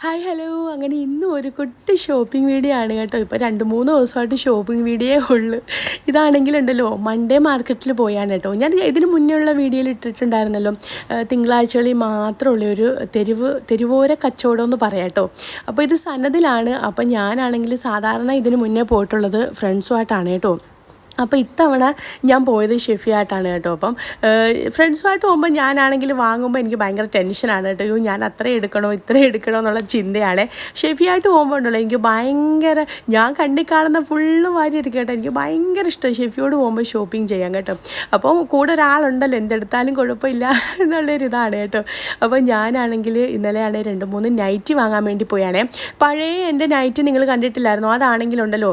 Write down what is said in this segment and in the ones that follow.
Hi hello അങ്ങനെ ഇന്നും ഒരു കുട്ടി ഷോപ്പിംഗ് വീഡിയോ ആണ് കേട്ടോ. ഇപ്പോൾ 2-3 ദിവസമായിട്ട് ഷോപ്പിംഗ് വീഡിയോയേ ഉള്ളൂ. ഇതാണെങ്കിലുണ്ടല്ലോ മൺഡേ മാർക്കറ്റിൽ പോയാണ് കേട്ടോ. ഞാൻ ഇതിന് മുന്നേ ഉള്ള വീഡിയോയിൽ ഇട്ടിട്ടുണ്ടായിരുന്നല്ലോ, തിങ്കളാഴ്ചകളിൽ മാത്രമുള്ള ഒരു തെരുവോര കച്ചവടം എന്ന് പറയാം കേട്ടോ. അപ്പോൾ ഇത് സന്നദ്ധയിലാണ്. അപ്പോൾ ഞാനാണെങ്കിൽ സാധാരണ ഇതിന് മുന്നേ പോയിട്ടുള്ളത് ഫ്രണ്ട്സുമായിട്ടാണ് കേട്ടോ. അപ്പോൾ ഇത്തവണ ഞാൻ പോയത് ഷെഫിയായിട്ടാണ് കേട്ടോ. അപ്പം ഫ്രണ്ട്സുമായിട്ട് പോകുമ്പോൾ ഞാനാണെങ്കിൽ വാങ്ങുമ്പോൾ എനിക്ക് ഭയങ്കര ടെൻഷനാണ് കേട്ടോ. ഞാൻ അത്ര എടുക്കണോ ഇത്ര എടുക്കണോ എന്നുള്ള ചിന്തയാണ്. ഷെഫിയായിട്ട് പോകുമ്പോൾ ഉണ്ടല്ലോ എനിക്ക് ഭയങ്കര, ഞാൻ കണ്ണി കാണുന്ന ഫുള്ള് വാരി എടുക്കുക കേട്ടോ. എനിക്ക് ഭയങ്കര ഇഷ്ടമാണ് ഷെഫിയോട് പോകുമ്പോൾ ഷോപ്പിംഗ് ചെയ്യാൻ കേട്ടോ. അപ്പം കൂടെ ഒരാളുണ്ടല്ലോ, എന്തെടുത്താലും കുഴപ്പമില്ല എന്നുള്ളൊരിതാണ് കേട്ടോ. അപ്പോൾ ഞാനാണെങ്കിൽ ഇന്നലെയാണ് 2-3 നൈറ്റി വാങ്ങാൻ വേണ്ടി പോയാണേ. പഴയ എൻ്റെ നൈറ്റി നിങ്ങൾ കണ്ടിട്ടില്ലായിരുന്നോ? അതാണെങ്കിലുണ്ടല്ലോ,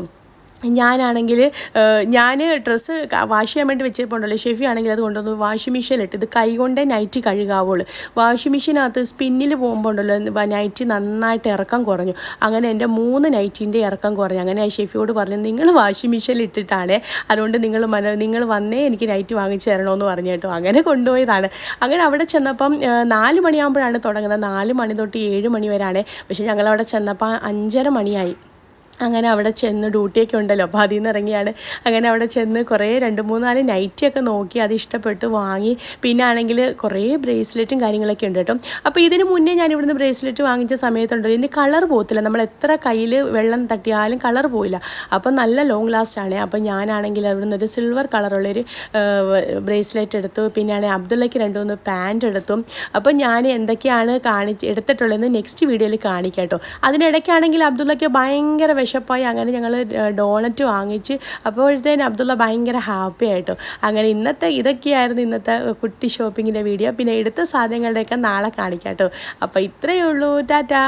ഞാൻ ഡ്രസ്സ് വാഷ് ചെയ്യാൻ വേണ്ടി വെച്ചപ്പോണ്ടല്ലോ, ഷെഫി ആണെങ്കിൽ അത് കൊണ്ടുവന്ന് വാഷിംഗ് മെഷീനിലിട്ട് ഇത് കൈകൊണ്ടേ നൈറ്റി കഴുകാവുള്ളൂ. വാഷിംഗ് മെഷീനകത്ത് സ്പിന്നിൽ പോകുമ്പോൾ ഉണ്ടല്ലോ നൈറ്റി നന്നായിട്ട് ഇറക്കം കുറഞ്ഞു. അങ്ങനെ എൻ്റെ 3 നൈറ്റിൻ്റെ ഇറക്കം കുറഞ്ഞു. അങ്ങനെ ഷെഫിയോട് പറഞ്ഞു, നിങ്ങൾ വാഷിംഗ് മെഷീനിൽ ഇട്ടിട്ടാണ്, അതുകൊണ്ട് നിങ്ങൾ വന്നേ എനിക്ക് നൈറ്റി വാങ്ങിച്ച് തരണമെന്ന് പറഞ്ഞു കേട്ടോ. അങ്ങനെ കൊണ്ടുപോയതാണ്. അങ്ങനെ അവിടെ ചെന്നപ്പം 4 മണിയാകുമ്പോഴാണ് തുടങ്ങുന്നത്. 4 മണി തൊട്ട് 7 മണി വരെയാണ്. പക്ഷേ ഞങ്ങളവിടെ ചെന്നപ്പോൾ 5:30 മണിയായി. അങ്ങനെ അവിടെ ചെന്ന് ഡ്യൂട്ടിയൊക്കെ ഉണ്ടല്ലോ, അപ്പോൾ അതിൽ നിന്ന് ഇറങ്ങിയാണ്. അങ്ങനെ അവിടെ ചെന്ന് കുറേ 2-3-4 നൈറ്റിയൊക്കെ നോക്കി, അത് ഇഷ്ടപ്പെട്ട് വാങ്ങി. പിന്നെ ആണെങ്കിൽ കുറേ ബ്രേസ്ലെറ്റും കാര്യങ്ങളൊക്കെ ഉണ്ട് കേട്ടോ. അപ്പോൾ ഇതിന് മുന്നേ ഞാൻ ഇവിടുന്ന് ബ്രേസ്ലെറ്റ് വാങ്ങിച്ച സമയത്തുണ്ടല്ലോ, ഇതിൻ്റെ കളർ പോകത്തില്ല. നമ്മൾ എത്ര കയ്യിൽ വെള്ളം തട്ടിയാലും കളർ പോയില്ല. അപ്പോൾ നല്ല ലോങ് ലാസ്റ്റ് ആണ്. അപ്പോൾ ഞാനാണെങ്കിൽ അവിടുന്ന് ഒരു സിൽവർ കളറുള്ളൊരു ബ്രേസ്ലെറ്റ് എടുത്തു. പിന്നെയാണെങ്കിൽ അബ്ദുള്ളയ്ക്ക് 2-3 പാൻറ്റ് എടുത്തു. അപ്പോൾ ഞാൻ എന്തൊക്കെയാണ് എടുത്തിട്ടുള്ളതെന്ന് നെക്സ്റ്റ് വീഡിയോയിൽ കാണിക്കാം കേട്ടോ. അതിനിടയ്ക്കാണെങ്കിൽ അബ്ദുള്ളയ്ക്ക് ഭയങ്കര വിശപ്പായി. അങ്ങനെ ഞങ്ങൾ ഡോണറ്റ് വാങ്ങിച്ച്. അപ്പോഴത്തേനും അബ്ദുള്ള ഭയങ്കര ഹാപ്പി ആയിട്ടോ. അങ്ങനെ ഇതൊക്കെയായിരുന്നു ഇന്നത്തെ കുട്ടി ഷോപ്പിങ്ങിൻ്റെ വീഡിയോ. പിന്നെ എടുത്ത സാധനങ്ങളുടെയൊക്കെ നാളെ കാണിക്കാം കേട്ടോ. അപ്പോൾ ഇത്രയേ ഉള്ളൂ. ടാറ്റാ.